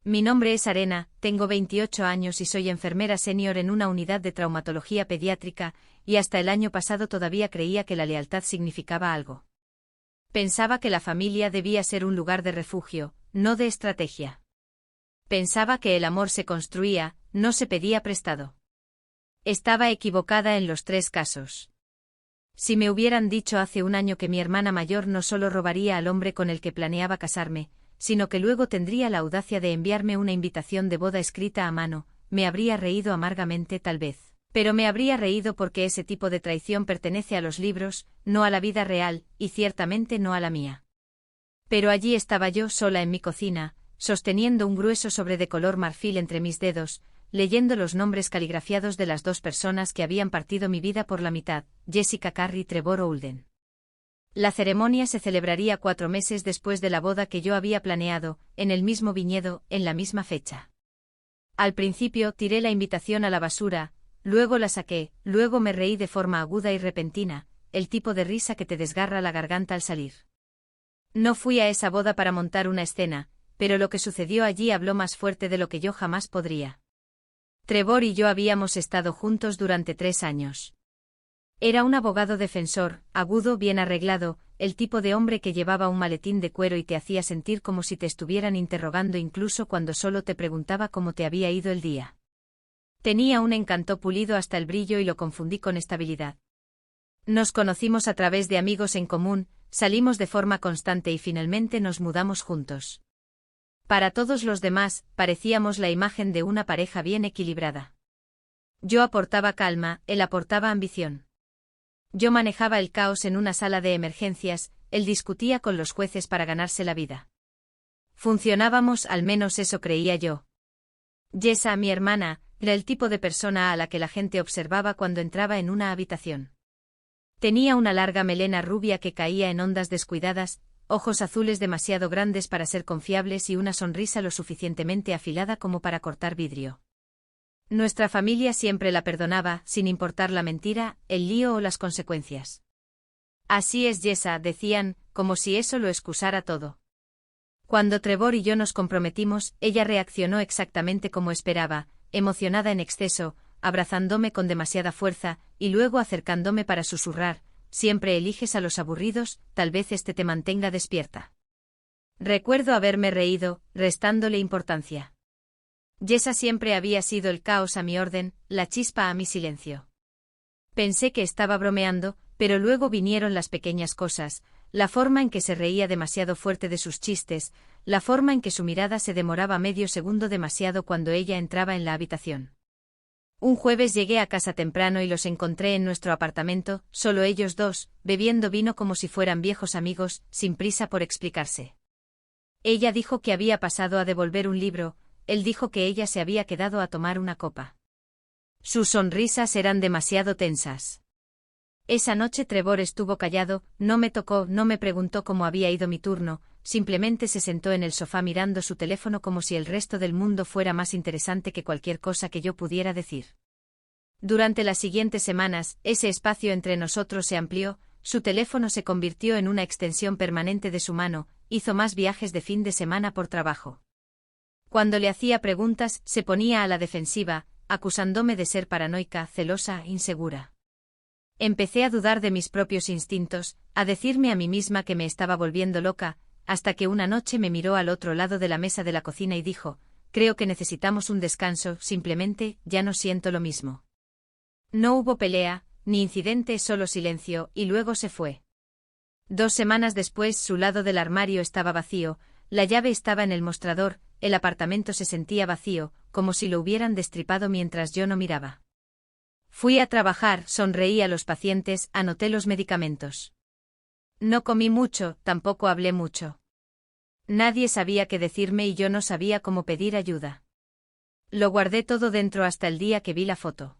Mi nombre es Arena, tengo 28 años y soy enfermera senior en una unidad de traumatología pediátrica, y hasta el año pasado todavía creía que la lealtad significaba algo. Pensaba que la familia debía ser un lugar de refugio, no de estrategia. Pensaba que el amor se construía, no se pedía prestado. Estaba equivocada en los tres casos. Si me hubieran dicho hace un año que mi hermana mayor no solo robaría al hombre con el que planeaba casarme, sino que luego tendría la audacia de enviarme una invitación de boda escrita a mano, me habría reído amargamente tal vez. Pero me habría reído porque ese tipo de traición pertenece a los libros, no a la vida real, y ciertamente no a la mía. Pero allí estaba yo sola en mi cocina, sosteniendo un grueso sobre de color marfil entre mis dedos, leyendo los nombres caligrafiados de las dos personas que habían partido mi vida por la mitad, Jessica Carr y Trevor Oulden. La ceremonia se celebraría 4 meses después de la boda que yo había planeado, en el mismo viñedo, en la misma fecha. Al principio tiré la invitación a la basura, luego la saqué, luego me reí de forma aguda y repentina, el tipo de risa que te desgarra la garganta al salir. No fui a esa boda para montar una escena, pero lo que sucedió allí habló más fuerte de lo que yo jamás podría. Trevor y yo habíamos estado juntos durante 3 años. Era un abogado defensor, agudo, bien arreglado, el tipo de hombre que llevaba un maletín de cuero y te hacía sentir como si te estuvieran interrogando incluso cuando solo te preguntaba cómo te había ido el día. Tenía un encanto pulido hasta el brillo y lo confundí con estabilidad. Nos conocimos a través de amigos en común, salimos de forma constante y finalmente nos mudamos juntos. Para todos los demás, parecíamos la imagen de una pareja bien equilibrada. Yo aportaba calma, él aportaba ambición. Yo manejaba el caos en una sala de emergencias, él discutía con los jueces para ganarse la vida. Funcionábamos, al menos eso creía yo. Jessa, mi hermana, era el tipo de persona a la que la gente observaba cuando entraba en una habitación. Tenía una larga melena rubia que caía en ondas descuidadas, ojos azules demasiado grandes para ser confiables y una sonrisa lo suficientemente afilada como para cortar vidrio. Nuestra familia siempre la perdonaba, sin importar la mentira, el lío o las consecuencias. Así es Jessa, decían, como si eso lo excusara todo. Cuando Trevor y yo nos comprometimos, ella reaccionó exactamente como esperaba, emocionada en exceso, abrazándome con demasiada fuerza, y luego acercándome para susurrar, siempre eliges a los aburridos, tal vez este te mantenga despierta. Recuerdo haberme reído, restándole importancia. Jessa siempre había sido el caos a mi orden, la chispa a mi silencio. Pensé que estaba bromeando, pero luego vinieron las pequeñas cosas, la forma en que se reía demasiado fuerte de sus chistes, la forma en que su mirada se demoraba medio segundo demasiado cuando ella entraba en la habitación. Un jueves llegué a casa temprano y los encontré en nuestro apartamento, solo ellos dos, bebiendo vino como si fueran viejos amigos, sin prisa por explicarse. Ella dijo que había pasado a devolver un libro, él dijo que ella se había quedado a tomar una copa. Sus sonrisas eran demasiado tensas. Esa noche Trevor estuvo callado, no me tocó, no me preguntó cómo había ido mi turno, simplemente se sentó en el sofá mirando su teléfono como si el resto del mundo fuera más interesante que cualquier cosa que yo pudiera decir. Durante las siguientes semanas, ese espacio entre nosotros se amplió, su teléfono se convirtió en una extensión permanente de su mano, hizo más viajes de fin de semana por trabajo. Cuando le hacía preguntas, se ponía a la defensiva, acusándome de ser paranoica, celosa, insegura. Empecé a dudar de mis propios instintos, a decirme a mí misma que me estaba volviendo loca, hasta que una noche me miró al otro lado de la mesa de la cocina y dijo, creo que necesitamos un descanso, simplemente, ya no siento lo mismo. No hubo pelea, ni incidente, solo silencio, y luego se fue. 2 semanas después su lado del armario estaba vacío, la llave estaba en el mostrador, el apartamento se sentía vacío, como si lo hubieran destripado mientras yo no miraba. Fui a trabajar, sonreí a los pacientes, anoté los medicamentos. No comí mucho, tampoco hablé mucho. Nadie sabía qué decirme y yo no sabía cómo pedir ayuda. Lo guardé todo dentro hasta el día que vi la foto.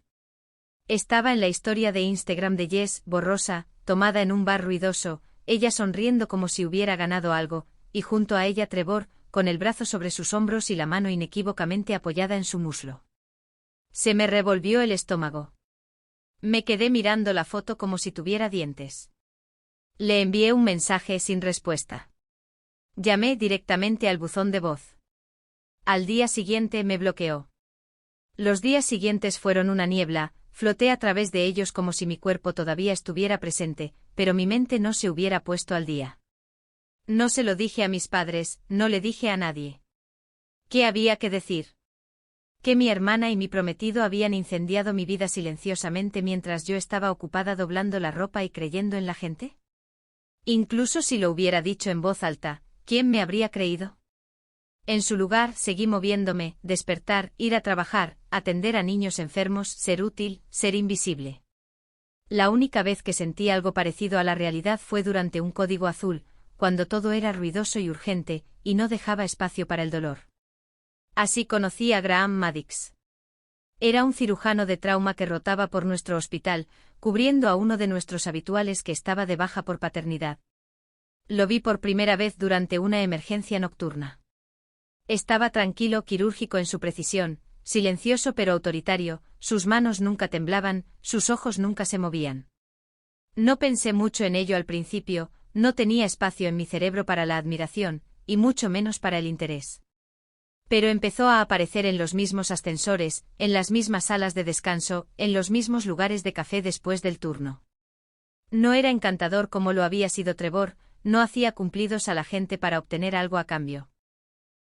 Estaba en la historia de Instagram de Jess, borrosa, tomada en un bar ruidoso, ella sonriendo como si hubiera ganado algo, y junto a ella Trevor, con el brazo sobre sus hombros y la mano inequívocamente apoyada en su muslo. Se me revolvió el estómago. Me quedé mirando la foto como si tuviera dientes. Le envié un mensaje sin respuesta. Llamé directamente al buzón de voz. Al día siguiente me bloqueó. Los días siguientes fueron una niebla, floté a través de ellos como si mi cuerpo todavía estuviera presente, pero mi mente no se hubiera puesto al día. No se lo dije a mis padres, no le dije a nadie. ¿Qué había que decir? Que mi hermana y mi prometido habían incendiado mi vida silenciosamente mientras yo estaba ocupada doblando la ropa y creyendo en la gente. Incluso si lo hubiera dicho en voz alta, ¿quién me habría creído? En su lugar, seguí moviéndome, despertar, ir a trabajar, atender a niños enfermos, ser útil, ser invisible. La única vez que sentí algo parecido a la realidad fue durante un código azul, cuando todo era ruidoso y urgente, y no dejaba espacio para el dolor. Así conocí a Graham Maddix. Era un cirujano de trauma que rotaba por nuestro hospital, cubriendo a uno de nuestros habituales que estaba de baja por paternidad. Lo vi por primera vez durante una emergencia nocturna. Estaba tranquilo, quirúrgico en su precisión, silencioso pero autoritario, sus manos nunca temblaban, sus ojos nunca se movían. No pensé mucho en ello al principio, no tenía espacio en mi cerebro para la admiración, y mucho menos para el interés. Pero empezó a aparecer en los mismos ascensores, en las mismas salas de descanso, en los mismos lugares de café después del turno. No era encantador como lo había sido Trevor, no hacía cumplidos a la gente para obtener algo a cambio.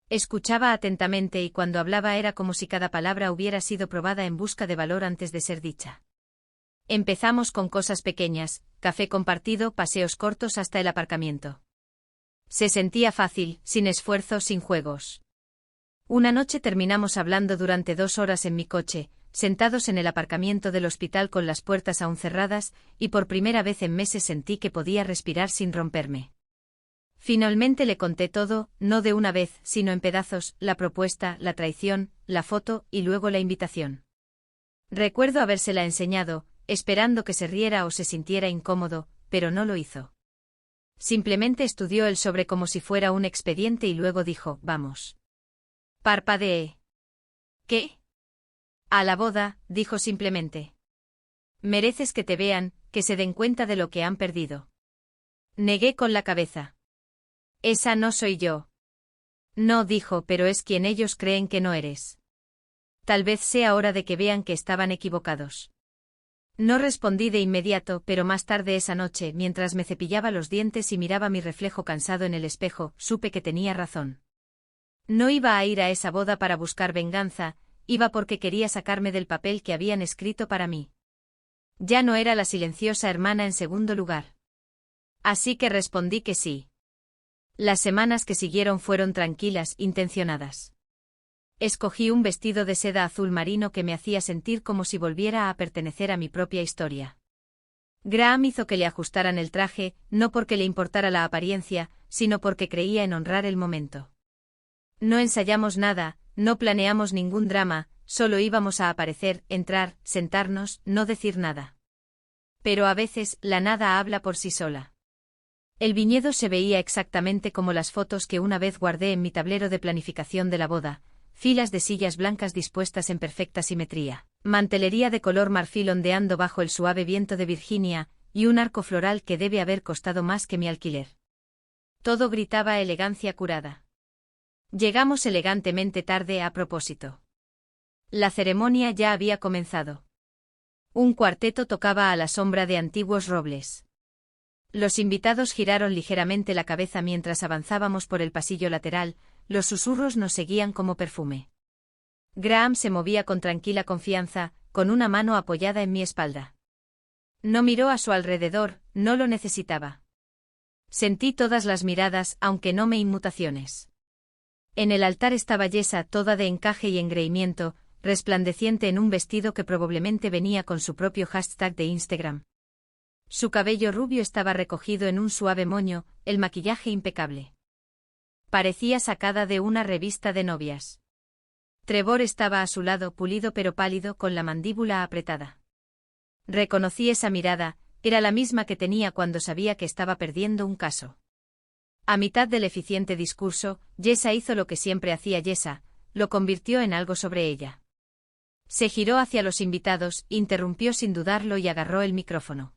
Escuchaba atentamente y cuando hablaba era como si cada palabra hubiera sido probada en busca de valor antes de ser dicha. Empezamos con cosas pequeñas, café compartido, paseos cortos hasta el aparcamiento. Se sentía fácil, sin esfuerzo, sin juegos. Una noche terminamos hablando durante 2 horas en mi coche, sentados en el aparcamiento del hospital con las puertas aún cerradas, y por primera vez en meses sentí que podía respirar sin romperme. Finalmente le conté todo, no de una vez, sino en pedazos, la propuesta, la traición, la foto y luego la invitación. Recuerdo habérsela enseñado, esperando que se riera o se sintiera incómodo, pero no lo hizo. Simplemente estudió el sobre como si fuera un expediente y luego dijo, vamos. Parpadeé. ¿Qué? A la boda, dijo simplemente. Mereces que te vean, que se den cuenta de lo que han perdido. Negué con la cabeza. Esa no soy yo. No, dijo, pero es quien ellos creen que no eres. Tal vez sea hora de que vean que estaban equivocados. No respondí de inmediato, pero más tarde esa noche, mientras me cepillaba los dientes y miraba mi reflejo cansado en el espejo, supe que tenía razón. No iba a ir a esa boda para buscar venganza, iba porque quería sacarme del papel que habían escrito para mí. Ya no era la silenciosa hermana en segundo lugar. Así que respondí que sí. Las semanas que siguieron fueron tranquilas, intencionadas. Escogí un vestido de seda azul marino que me hacía sentir como si volviera a pertenecer a mi propia historia. Graham hizo que le ajustaran el traje, no porque le importara la apariencia, sino porque creía en honrar el momento. No ensayamos nada, no planeamos ningún drama, solo íbamos a aparecer, entrar, sentarnos, no decir nada. Pero a veces, la nada habla por sí sola. El viñedo se veía exactamente como las fotos que una vez guardé en mi tablero de planificación de la boda, filas de sillas blancas dispuestas en perfecta simetría, mantelería de color marfil ondeando bajo el suave viento de Virginia, y un arco floral que debe haber costado más que mi alquiler. Todo gritaba elegancia curada. Llegamos elegantemente tarde a propósito. La ceremonia ya había comenzado. Un cuarteto tocaba a la sombra de antiguos robles. Los invitados giraron ligeramente la cabeza mientras avanzábamos por el pasillo lateral, los susurros nos seguían como perfume. Graham se movía con tranquila confianza, con una mano apoyada en mi espalda. No miró a su alrededor, no lo necesitaba. Sentí todas las miradas, aunque no me inmutaciones. En el altar estaba Yesa, toda de encaje y engreimiento, resplandeciente en un vestido que probablemente venía con su propio hashtag de Instagram. Su cabello rubio estaba recogido en un suave moño, el maquillaje impecable. Parecía sacada de una revista de novias. Trevor estaba a su lado, pulido pero pálido, con la mandíbula apretada. Reconocí esa mirada, era la misma que tenía cuando sabía que estaba perdiendo un caso. A mitad del eficiente discurso, Yesa hizo lo que siempre hacía Yesa, lo convirtió en algo sobre ella. Se giró hacia los invitados, interrumpió sin dudarlo y agarró el micrófono.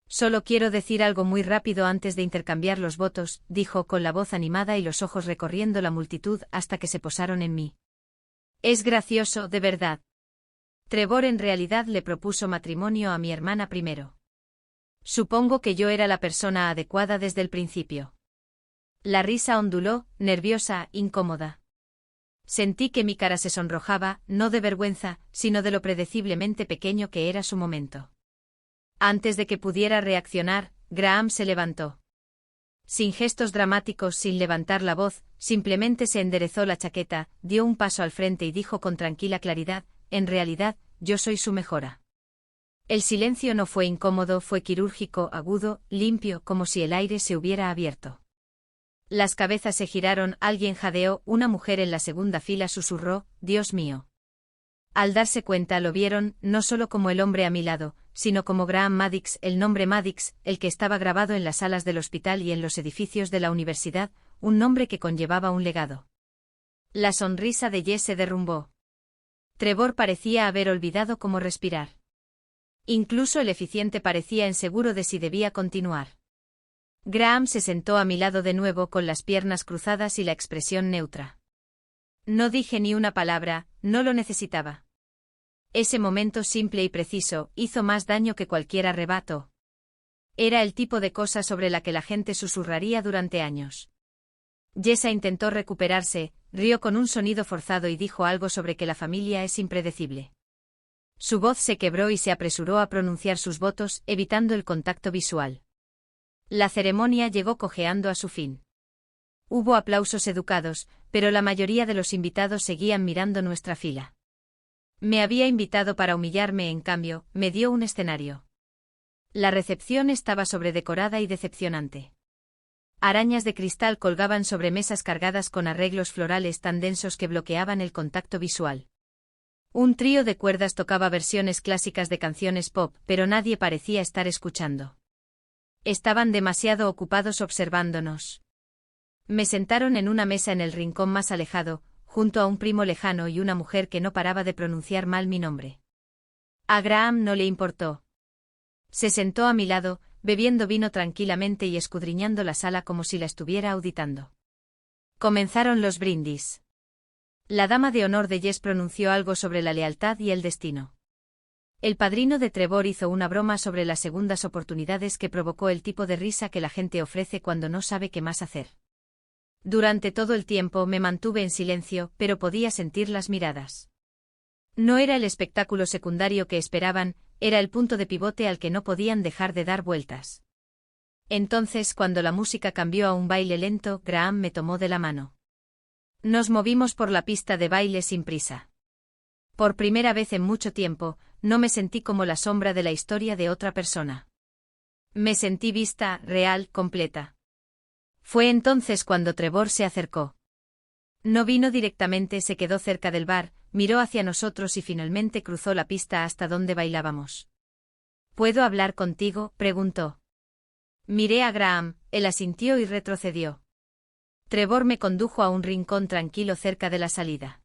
Solo quiero decir algo muy rápido antes de intercambiar los votos, dijo con la voz animada y los ojos recorriendo la multitud hasta que se posaron en mí. Es gracioso, de verdad. Trevor en realidad le propuso matrimonio a mi hermana primero. Supongo que yo era la persona adecuada desde el principio. La risa onduló, nerviosa, incómoda. Sentí que mi cara se sonrojaba, no de vergüenza, sino de lo predeciblemente pequeño que era su momento. Antes de que pudiera reaccionar, Graham se levantó. Sin gestos dramáticos, sin levantar la voz, simplemente se enderezó la chaqueta, dio un paso al frente y dijo con tranquila claridad, en realidad, yo soy su mejora. El silencio no fue incómodo, fue quirúrgico, agudo, limpio, como si el aire se hubiera abierto. Las cabezas se giraron, alguien jadeó, una mujer en la segunda fila susurró, Dios mío. Al darse cuenta lo vieron, no solo como el hombre a mi lado, sino como Graham Maddix, el nombre Maddix, el que estaba grabado en las salas del hospital y en los edificios de la universidad, un nombre que conllevaba un legado. La sonrisa de Jess se derrumbó. Trevor parecía haber olvidado cómo respirar. Incluso el eficiente parecía inseguro de si debía continuar. Graham se sentó a mi lado de nuevo con las piernas cruzadas y la expresión neutra. No dije ni una palabra, no lo necesitaba. Ese momento simple y preciso hizo más daño que cualquier arrebato. Era el tipo de cosa sobre la que la gente susurraría durante años. Jessa intentó recuperarse, rió con un sonido forzado y dijo algo sobre que la familia es impredecible. Su voz se quebró y se apresuró a pronunciar sus votos, evitando el contacto visual. La ceremonia llegó cojeando a su fin. Hubo aplausos educados, pero la mayoría de los invitados seguían mirando nuestra fila. Me había invitado para humillarme, en cambio, me dio un escenario. La recepción estaba sobredecorada y decepcionante. Arañas de cristal colgaban sobre mesas cargadas con arreglos florales tan densos que bloqueaban el contacto visual. Un trío de cuerdas tocaba versiones clásicas de canciones pop, pero nadie parecía estar escuchando. Estaban demasiado ocupados observándonos. Me sentaron en una mesa en el rincón más alejado, junto a un primo lejano y una mujer que no paraba de pronunciar mal mi nombre. A Graham no le importó. Se sentó a mi lado, bebiendo vino tranquilamente y escudriñando la sala como si la estuviera auditando. Comenzaron los brindis. La dama de honor de Jess pronunció algo sobre la lealtad y el destino. El padrino de Trevor hizo una broma sobre las segundas oportunidades que provocó el tipo de risa que la gente ofrece cuando no sabe qué más hacer. Durante todo el tiempo me mantuve en silencio, pero podía sentir las miradas. No era el espectáculo secundario que esperaban, era el punto de pivote al que no podían dejar de dar vueltas. Entonces, cuando la música cambió a un baile lento, Graham me tomó de la mano. Nos movimos por la pista de baile sin prisa. Por primera vez en mucho tiempo, no me sentí como la sombra de la historia de otra persona. Me sentí vista, real, completa. Fue entonces cuando Trevor se acercó. No vino directamente, se quedó cerca del bar, miró hacia nosotros y finalmente cruzó la pista hasta donde bailábamos. ¿Puedo hablar contigo?, preguntó. Miré a Graham, él asintió y retrocedió. Trevor me condujo a un rincón tranquilo cerca de la salida.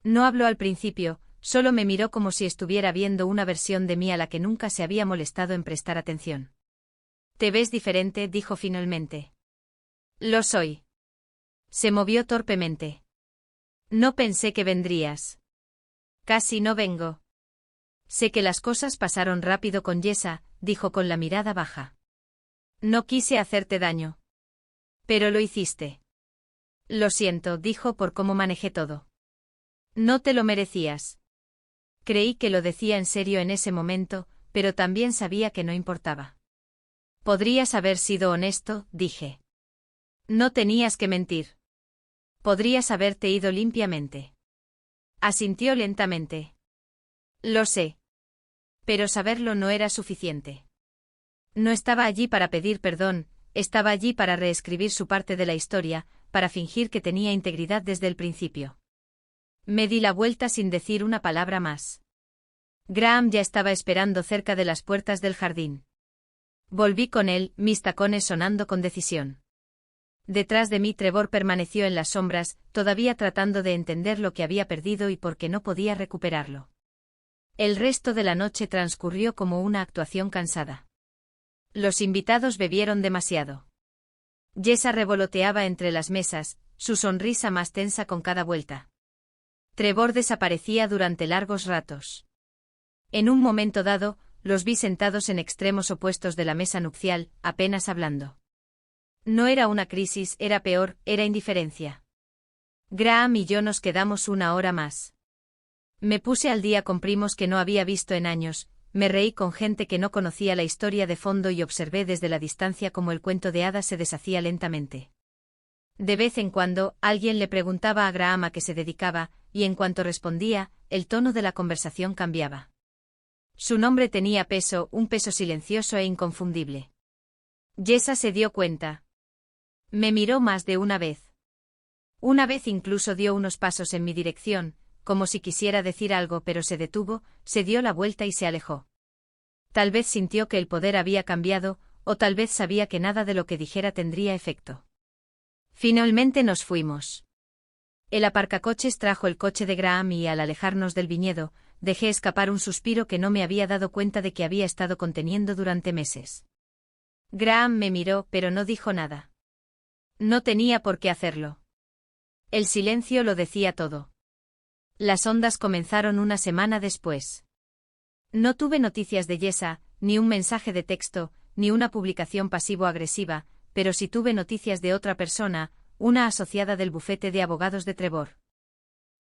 No habló al principio, solo me miró como si estuviera viendo una versión de mí a la que nunca se había molestado en prestar atención. «Te ves diferente», dijo finalmente. «Lo soy». Se movió torpemente. «No pensé que vendrías». «Casi no vengo». «Sé que las cosas pasaron rápido con Jessa», dijo con la mirada baja. «No quise hacerte daño». «Pero lo hiciste». «Lo siento», dijo por cómo manejé todo. «No te lo merecías». Creí que lo decía en serio en ese momento, pero también sabía que no importaba. «Podrías haber sido honesto», dije. «No tenías que mentir. Podrías haberte ido limpiamente». Asintió lentamente. «Lo sé. Pero saberlo no era suficiente. No estaba allí para pedir perdón, estaba allí para reescribir su parte de la historia, para fingir que tenía integridad desde el principio». Me di la vuelta sin decir una palabra más. Graham ya estaba esperando cerca de las puertas del jardín. Volví con él, mis tacones sonando con decisión. Detrás de mí Trevor permaneció en las sombras, todavía tratando de entender lo que había perdido y por qué no podía recuperarlo. El resto de la noche transcurrió como una actuación cansada. Los invitados bebieron demasiado. Jessa revoloteaba entre las mesas, su sonrisa más tensa con cada vuelta. Trevor desaparecía durante largos ratos. En un momento dado, los vi sentados en extremos opuestos de la mesa nupcial, apenas hablando. No era una crisis, era peor, era indiferencia. Graham y yo nos quedamos una hora más. Me puse al día con primos que no había visto en años, me reí con gente que no conocía la historia de fondo y observé desde la distancia cómo el cuento de hadas se deshacía lentamente. De vez en cuando, alguien le preguntaba a Graham a qué se dedicaba, y en cuanto respondía, el tono de la conversación cambiaba. Su nombre tenía peso, un peso silencioso e inconfundible. Jessa se dio cuenta. Me miró más de una vez. Una vez incluso dio unos pasos en mi dirección, como si quisiera decir algo, pero se detuvo, se dio la vuelta y se alejó. Tal vez sintió que el poder había cambiado, o tal vez sabía que nada de lo que dijera tendría efecto. Finalmente nos fuimos. El aparcacoches trajo el coche de Graham y al alejarnos del viñedo, dejé escapar un suspiro que no me había dado cuenta de que había estado conteniendo durante meses. Graham me miró, pero no dijo nada. No tenía por qué hacerlo. El silencio lo decía todo. Las ondas comenzaron una semana después. No tuve noticias de Jessa, ni un mensaje de texto, ni una publicación pasivo-agresiva, pero sí tuve noticias de otra persona, una asociada del bufete de abogados de Trevor.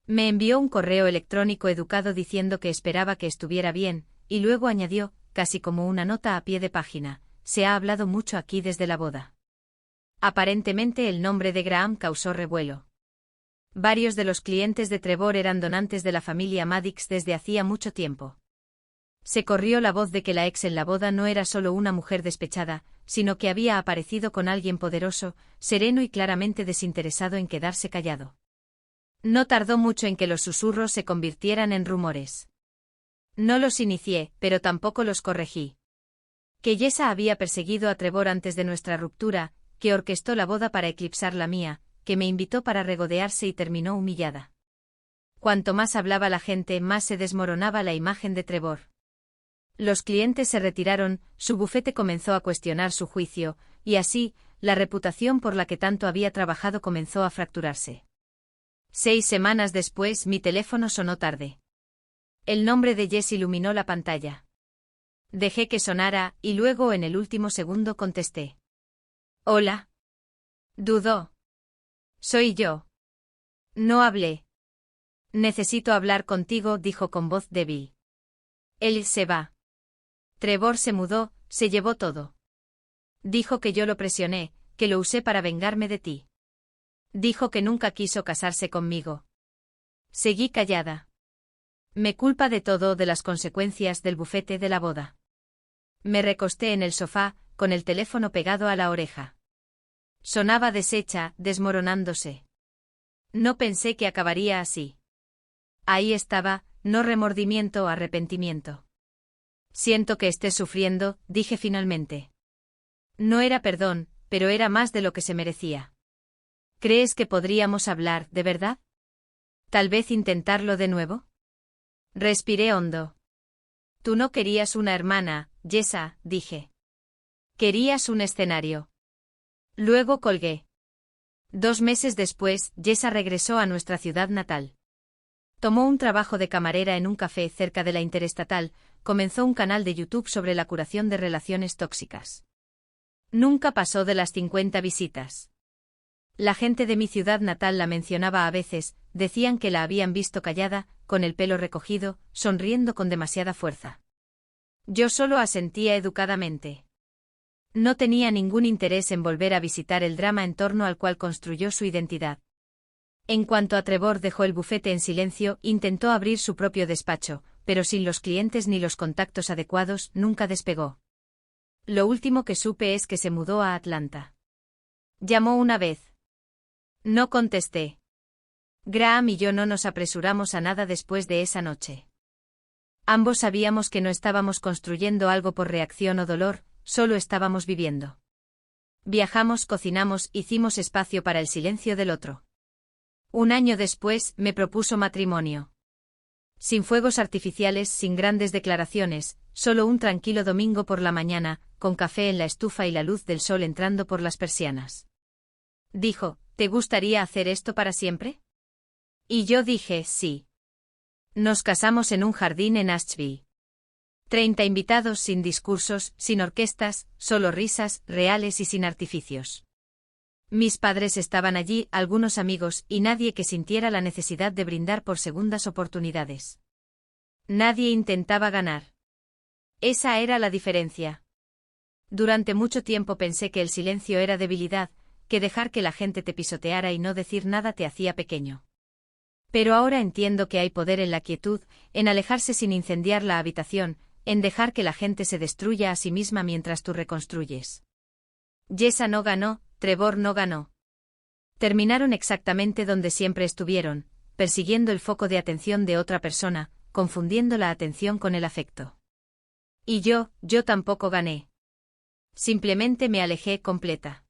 Me envió un correo electrónico educado diciendo que esperaba que estuviera bien, y luego añadió, casi como una nota a pie de página, se ha hablado mucho aquí desde la boda. Aparentemente el nombre de Graham causó revuelo. Varios de los clientes de Trevor eran donantes de la familia Maddox desde hacía mucho tiempo. Se corrió la voz de que la ex en la boda no era solo una mujer despechada, sino que había aparecido con alguien poderoso, sereno y claramente desinteresado en quedarse callado. No tardó mucho en que los susurros se convirtieran en rumores. No los inicié, pero tampoco los corregí. Que Jessa había perseguido a Trevor antes de nuestra ruptura, que orquestó la boda para eclipsar la mía, que me invitó para regodearse y terminó humillada. Cuanto más hablaba la gente, más se desmoronaba la imagen de Trevor. Los clientes se retiraron, su bufete comenzó a cuestionar su juicio, y así, la reputación por la que tanto había trabajado comenzó a fracturarse. 6 semanas después, mi teléfono sonó tarde. El nombre de Jess iluminó la pantalla. Dejé que sonara, y luego en el último segundo contesté. Hola. Dudó. Soy yo. No hablé. Necesito hablar contigo, dijo con voz débil. Él se va. Trevor se mudó, se llevó todo. Dijo que yo lo presioné, que lo usé para vengarme de ti. Dijo que nunca quiso casarse conmigo. Seguí callada. Me culpa de todo, de las consecuencias del bufete de la boda. Me recosté en el sofá, con el teléfono pegado a la oreja. Sonaba deshecha, desmoronándose. No pensé que acabaría así. Ahí estaba, no remordimiento, arrepentimiento. Siento que estés sufriendo, dije finalmente. No era perdón, pero era más de lo que se merecía. ¿Crees que podríamos hablar, de verdad? ¿Tal vez intentarlo de nuevo? Respiré hondo. Tú no querías una hermana, Jessa, dije. Querías un escenario. Luego colgué. 2 meses después, Jessa regresó a nuestra ciudad natal. Tomó un trabajo de camarera en un café cerca de la Interestatal, comenzó un canal de YouTube sobre la curación de relaciones tóxicas. Nunca pasó de las 50 visitas. La gente de mi ciudad natal la mencionaba a veces, decían que la habían visto callada, con el pelo recogido, sonriendo con demasiada fuerza. Yo solo asentía educadamente. No tenía ningún interés en volver a visitar el drama en torno al cual construyó su identidad. En cuanto a Trevor, dejó el bufete en silencio, intentó abrir su propio despacho, pero sin los clientes ni los contactos adecuados, nunca despegó. Lo último que supe es que se mudó a Atlanta. Llamó una vez. No contesté. Graham y yo no nos apresuramos a nada después de esa noche. Ambos sabíamos que no estábamos construyendo algo por reacción o dolor, solo estábamos viviendo. Viajamos, cocinamos, hicimos espacio para el silencio del otro. 1 año después, me propuso matrimonio. Sin fuegos artificiales, sin grandes declaraciones, solo un tranquilo domingo por la mañana, con café en la estufa y la luz del sol entrando por las persianas. Dijo, ¿te gustaría hacer esto para siempre? Y yo dije, sí. Nos casamos en un jardín en Ashby. 30 invitados sin discursos, sin orquestas, solo risas, reales y sin artificios. Mis padres estaban allí, algunos amigos, y nadie que sintiera la necesidad de brindar por segundas oportunidades. Nadie intentaba ganar. Esa era la diferencia. Durante mucho tiempo pensé que el silencio era debilidad, que dejar que la gente te pisoteara y no decir nada te hacía pequeño. Pero ahora entiendo que hay poder en la quietud, en alejarse sin incendiar la habitación, en dejar que la gente se destruya a sí misma mientras tú reconstruyes. Jessa no ganó, Trevor no ganó. Terminaron exactamente donde siempre estuvieron, persiguiendo el foco de atención de otra persona, confundiendo la atención con el afecto. Y yo tampoco gané. Simplemente me alejé completa.